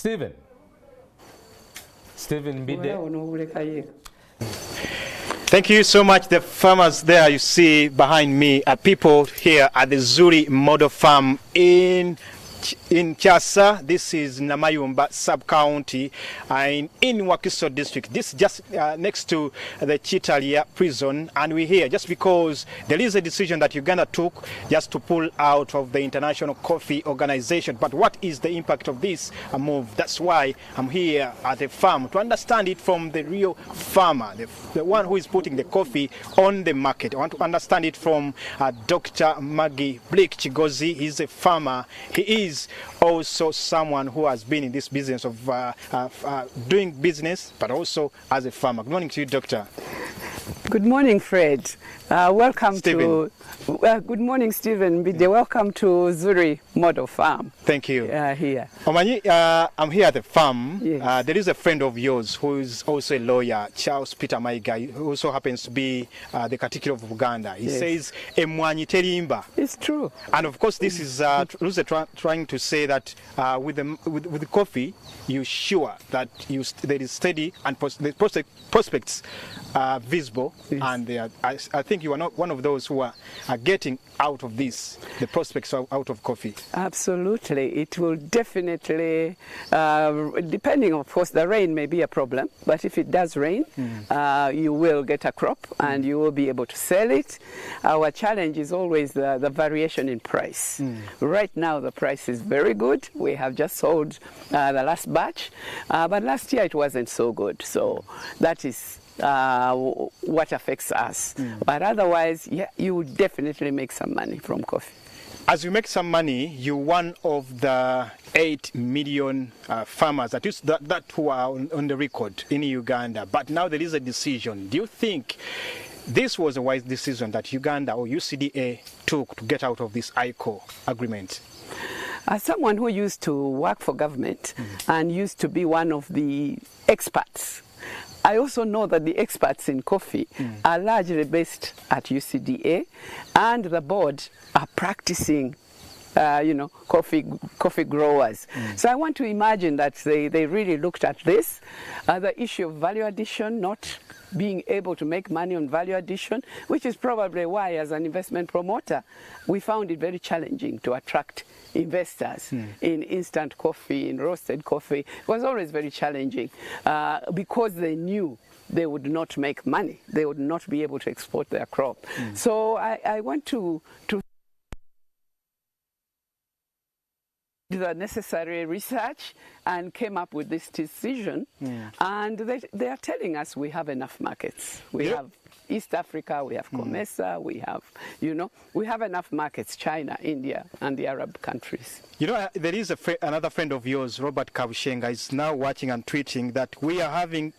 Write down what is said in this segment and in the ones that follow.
Stephen Mbide. Thank you so much. The farmers there you see behind me are people here at the Zuri Model Farm in Kyasa. This is Namayumba sub-county in Wakiso district. This is just next to the Chitalia prison, and we're here just because there is a decision that Uganda took just to pull out of the International Coffee Organization. But what is the impact of this move? That's why I'm here at the farm to understand it from the real farmer, the one who is putting the coffee on the market. I want to understand it from Dr. Maggie Blake Chigozi. He's a farmer. He is also someone who has been in this business of doing business, but also as a farmer. Good morning to you, Doctor. Good morning, Fred. Welcome Stephen. Good morning, Stephen. Welcome to Zuri Model Farm. Thank you. Here. Omanyi, I'm here at the farm. Yes. There is a friend of yours who is also a lawyer, Charles Peter Maiga, who also happens to be the Katikiro of Uganda. He says, "Emwanyi terimba." It's true. And of course, this is trying to say that with the coffee, you're sure that there is steady and the prospects are visible. Yes. And I think you are not one of those who are getting out of this, the prospects out of coffee. Absolutely. It will definitely, depending, of course, the rain may be a problem, but if it does rain, you will get a crop and you will be able to sell it. Our challenge is always the variation in price. Right now, the price is very good. We have just sold the last batch, but last year it wasn't so good. So that is what affects us. But otherwise, yeah, you will definitely make some money from coffee. As you make some money, you're one of the 8 million farmers that who are on the record in Uganda. But now there is a decision. Do you think this was a wise decision that Uganda or UCDA took to get out of this ICO agreement? As someone who used to work for government and used to be one of the experts, I also know that the experts in coffee are largely based at UCDA, and the board are practicing, coffee growers. So I want to imagine that they really looked at this, the issue of value addition, not being able to make money on value addition, which is probably why, as an investment promoter, we found it very challenging to attract investors in instant coffee, in roasted coffee. It was always very challenging because they knew they would not make money. They would not be able to export their crop. So I want to do the necessary research and came up with this decision. And they are telling us we have enough markets. We have East Africa, we have COMESA, we have, we have enough markets, China, India, and the Arab countries. There is another friend of yours, Robert Kabushenga, is now watching and tweeting that we are having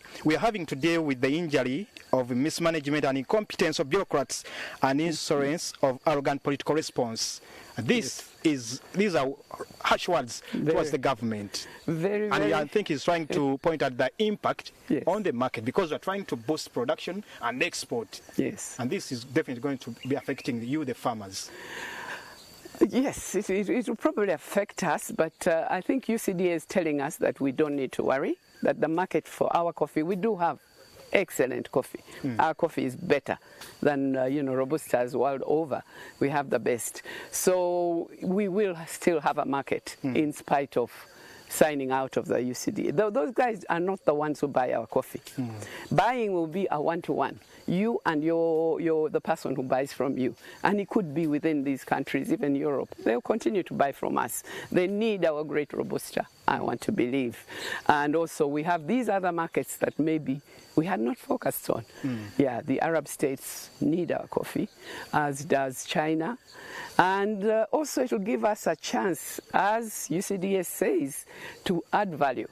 to deal with the injury of mismanagement and incompetence of bureaucrats and insolence of arrogant political response. These are harsh words towards the government. And I think he's trying to point at the impact on the market, because we're trying to boost production and export. Yes. And this is definitely going to be affecting you, the farmers. Yes, it will probably affect us, but I think UCDA is telling us that we don't need to worry, that the market for our coffee, we do have excellent coffee. Our coffee is better than Robustas world over. We have the best. So we will still have a market in spite of signing out of the UCDA. Those guys are not the ones who buy our coffee. Buying will be a one-to-one. You and the person who buys from you. And it could be within these countries, even Europe. They'll continue to buy from us. They need our great Robusta, I want to believe. And also we have these other markets that maybe we had not focused on. Yeah, the Arab states need our coffee, as does China. And also it will give us a chance, as UCDA says, to add value.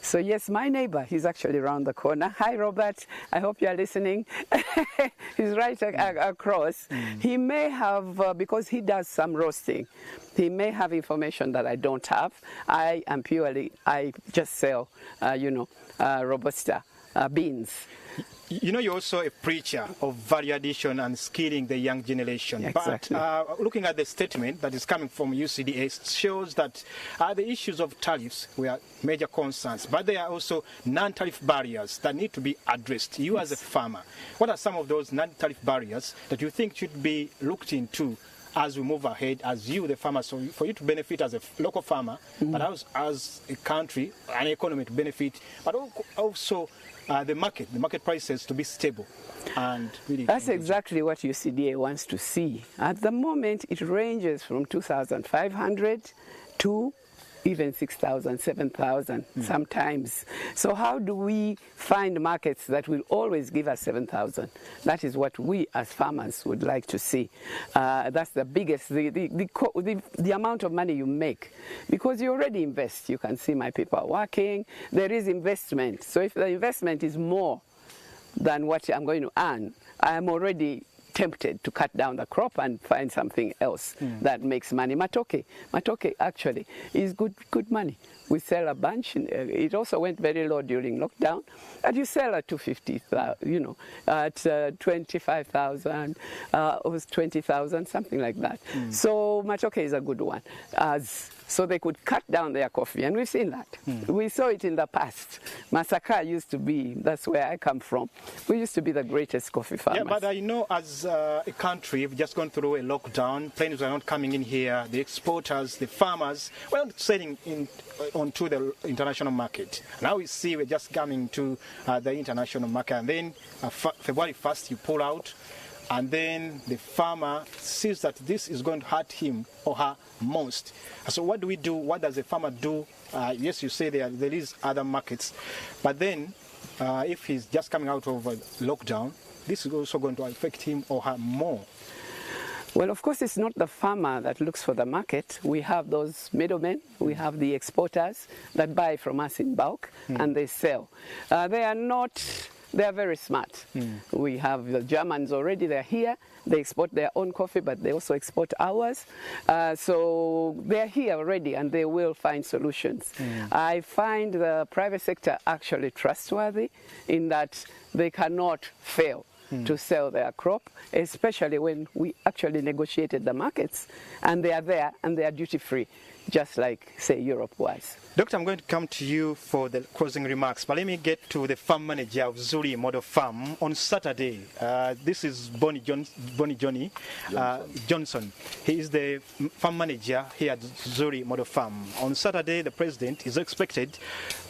So yes, my neighbor, he's actually around the corner. Hi, Robert. I hope you are listening. He's right across. He may have, because he does some roasting, he may have information that I don't have. I just sell, Robusta beans. You know, you're also a preacher of value addition and skilling the young generation. Exactly. But looking at the statement that is coming from UCDA, it shows that the issues of tariffs were major concerns, but there are also non-tariff barriers that need to be addressed. You as a farmer, what are some of those non-tariff barriers that you think should be looked into as we move ahead, as you, the farmer, so for you to benefit as a local farmer, but as a country, an economy to benefit, but also the market prices to be stable and really. That's exactly what UCDA wants to see. At the moment, it ranges from 2,500 to even 6,000, 7,000 sometimes. So how do we find markets that will always give us 7,000? That is what we as farmers would like to see. That's the biggest, the amount of money you make. Because you already invest. You can see my people are working. There is investment. So if the investment is more than what I'm going to earn, I am already tempted to cut down the crop and find something else that makes money. Matoke actually is good money. We sell a bunch. It also went very low during lockdown, and you sell at 250,000, at 25,000, or 20,000, something like that. So matoke is a good one. So they could cut down their coffee, and we've seen that. We saw it in the past. Masaka used to be, that's where I come from, we used to be the greatest coffee farmers. Yeah, but I know as a country, we've just gone through a lockdown. Planes are not coming in here. The exporters, the farmers, we're not selling onto the international market. Now we see we're just coming to the international market, and then February 1st you pull out, and then the farmer sees that this is going to hurt him or her most. So what do we do? What does the farmer do? Yes, you say there is other markets, but then if he's just coming out of a lockdown, this is also going to affect him or her more. Well, of course, it's not the farmer that looks for the market. We have those middlemen. We have the exporters that buy from us in bulk and they sell. They are very smart. We have the Germans already, they're here. They export their own coffee, but they also export ours. So they're here already, and they will find solutions. I find the private sector actually trustworthy in that they cannot fail to sell their crop, especially when we actually negotiated the markets, and they are there, and they are duty-free, just like, say, Europe was. Doctor, I'm going to come to you for the closing remarks, but let me get to the farm manager of Zuri Model Farm. On Saturday, this is Bonnie Johnson. He is the farm manager here at Zuri Model Farm. On Saturday, the president is expected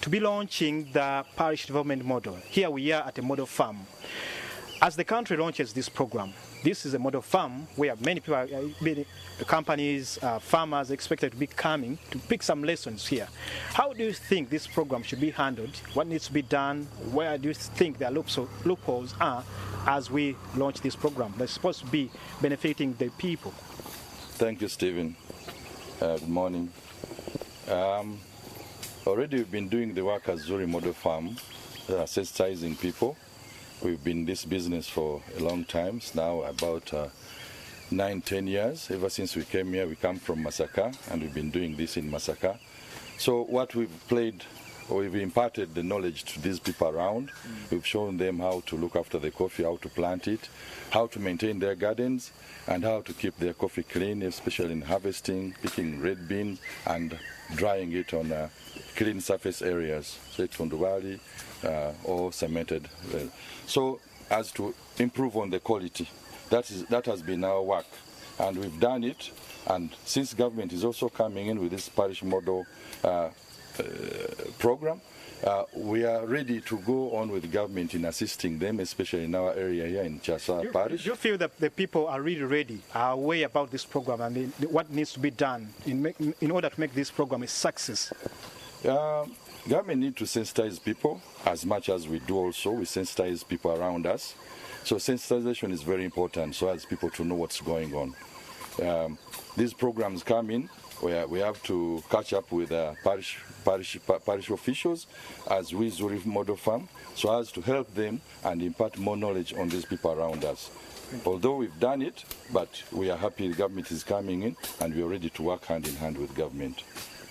to be launching the parish development model. Here we are at a model farm. As the country launches this program, this is a model farm where many people, companies, farmers are expected to be coming to pick some lessons here. How do you think this program should be handled? What needs to be done? Where do you think the loopholes are as we launch this program that's supposed to be benefiting the people? Thank you, Stephen. Good morning. Already we've been doing the work at Zuri Model Farm, sensitizing people. We've been in this business for a long time, now about 9-10 years. Ever since we came here, we come from Masaka, and we've been doing this in Masaka. So what we've imparted the knowledge to these people around. We've shown them how to look after the coffee, how to plant it, how to maintain their gardens, and how to keep their coffee clean, especially in harvesting, picking red beans, and drying it on clean surface areas, so it's Fundubali or cemented. So as to improve on the quality, that has been our work, and we've done it. And since government is also coming in with this parish model program, we are ready to go on with government in assisting them, especially in our area here in Chasa Parish. Do you feel that the people are really ready, are aware about this program and what needs to be done in order to make this program a success? Government need to sensitize people as much as we do also. We sensitize people around us. So sensitization is very important so as people to know what's going on. These programs come in where we have to catch up with parish officials as we Zuri Model Farm so as to help them and impart more knowledge on these people around us. Although we've done it, but we are happy the government is coming in and we are ready to work hand in hand with government.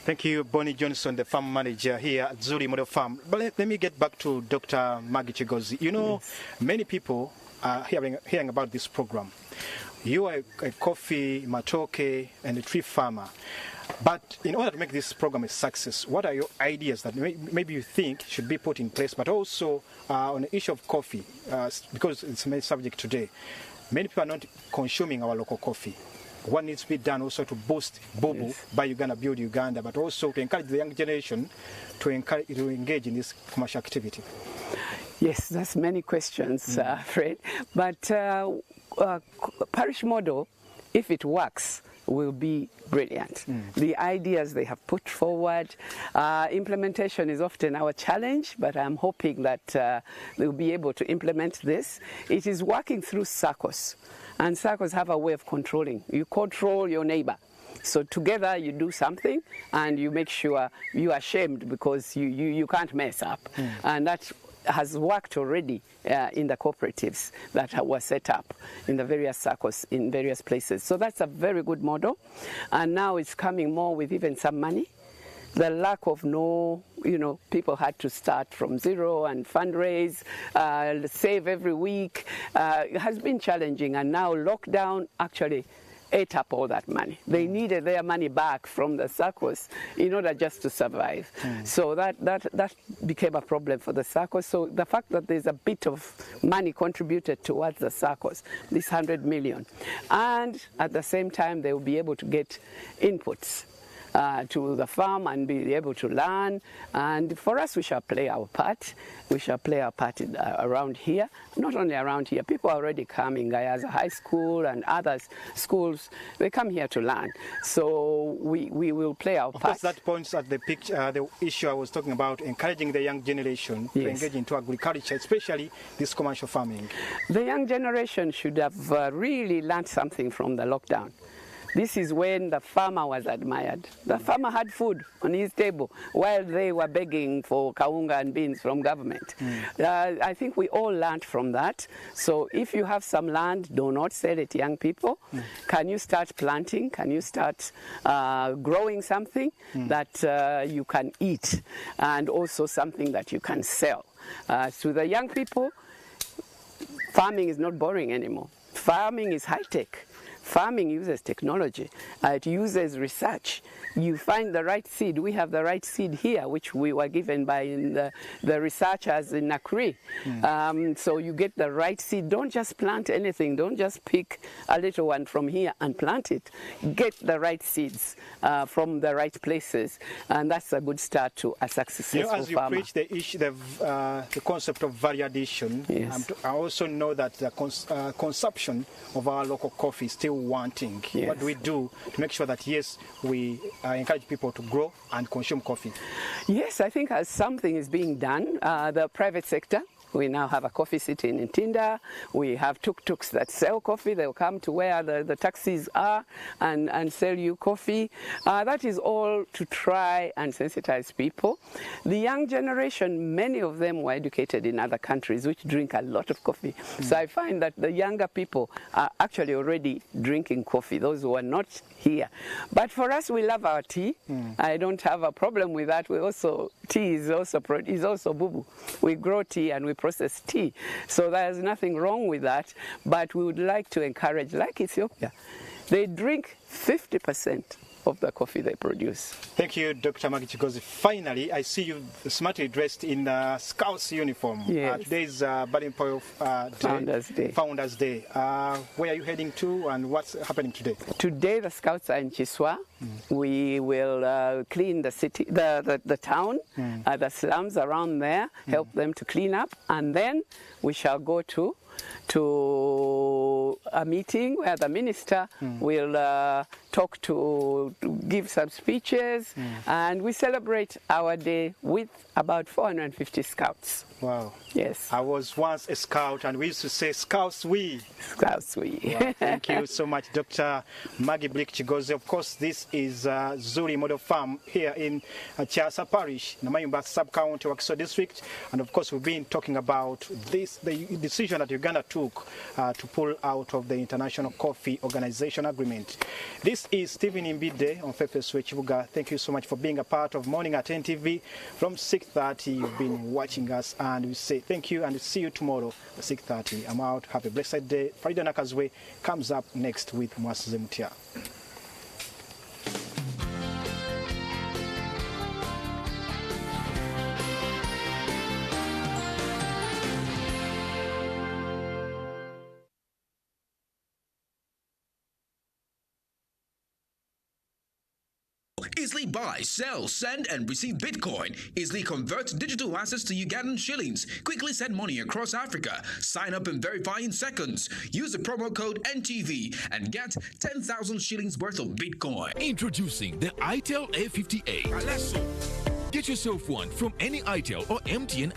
Thank you, Bonnie Johnson, the farm manager here at Zuri Model Farm. But let me get back to Dr. Maggie Chigozi. You know, many people are hearing about this program. You are a coffee, matoke, and a tree farmer. But in order to make this program a success, what are your ideas that maybe you think should be put in place? But also on the issue of coffee, because it's a main subject today, many people are not consuming our local coffee. What needs to be done also to boost Bubu by Uganda Build Uganda, but also to encourage the young generation to engage in this commercial activity? Yes, that's many questions, Fred. But parish model, if it works, will be brilliant. The ideas they have put forward, implementation is often our challenge, but I'm hoping that they'll be able to implement this. It is working through SACCOs, and SACCOs have a way of controlling. You control your neighbor. So together you do something and you make sure you are shamed because you can't mess up. And that has worked already in the cooperatives that were set up in the various circles in various places. So that's a very good model, and now it's coming more with even some money. The lack of people had to start from zero and fundraise, save every week, has been challenging, and now lockdown actually ate up all that money. They needed their money back from the circles in order just to survive. So that became a problem for the circles. So the fact that there's a bit of money contributed towards the circles, this 100 million, and at the same time they will be able to get inputs to the farm and be able to learn. And for us, we shall play our part. We shall play our part around here. Not only around here, people are already coming. Gayaza High School and other schools, they come here to learn. So we will play our part. Of course, that points at the picture, the issue I was talking about, encouraging the young generation to engage into agriculture, especially this commercial farming. The young generation should have really learned something from the lockdown. This is when the farmer was admired. The farmer had food on his table while they were begging for kaunga and beans from government. I think we all learned from that. So if you have some land, do not sell it, young people. Can you start planting? Can you start growing something that you can eat, and also something that you can sell? To the young people, farming is not boring anymore. Farming is high-tech. Farming uses technology. It uses research. You find the right seed. We have the right seed here, which we were given by the researchers in Nakuri. So you get the right seed. Don't just plant anything. Don't just pick a little one from here and plant it. Get the right seeds from the right places, and that's a good start to a successful farmer. As you preach the issue, the concept of value addition, I also know that the consumption of our local coffee is still wanting. What do we do to make sure that, yes, we encourage people to grow and consume coffee? Yes, I think as something is being done, the private sector. We now have a coffee city in Ntinda. We have tuk-tuks that sell coffee. They'll come to where the taxis are and sell you coffee. That is all to try and sensitize people. The young generation, many of them were educated in other countries which drink a lot of coffee. So I find that the younger people are actually already drinking coffee, those who are not here. But for us, we love our tea. I don't have a problem with that. Tea is also bubu. We grow tea and we process tea. So there's nothing wrong with that. But we would like to encourage, like Ethiopia, they drink 50% of the coffee they produce. Thank you, Dr. Maggie Chigozi. Finally, I see you smartly dressed in Scouts uniform. Today's Budding Point Founders Day. Where are you heading to and what's happening today? Today the Scouts are in Chiswa. We will clean the city, the town, the slums around there, help them to clean up, and then we shall go to a meeting where the minister will give some speeches, and we celebrate our day with about 450 scouts. Wow. Yes. I was once a scout, and we used to say, Scouts we. Scouts we. Wow. Thank you so much, Dr. Maggie Chigozi. Of course, this is Zuri Model Farm here in Kyasa Parish, Namayumba Sub-County, Wakiso District. And of course, we've been talking about the decision that Uganda took to pull out of the International Coffee Organization Agreement. This This is Stephen Imbide on Fefe Switchbuga. Thank you so much for being a part of Morning at NTV. From 6:30, you've been watching us, and we say thank you and see you tomorrow at 6:30. I'm out. Have a blessed day. Farida Nakazwe comes up next with Mwasize Mutia. Easily buy, sell, send, and receive Bitcoin. Easily convert digital assets to Ugandan shillings. Quickly send money across Africa. Sign up and verify in seconds. Use the promo code NTV and get 10,000 shillings worth of Bitcoin. Introducing the ITEL A58. Get yourself one from any ITEL or MTN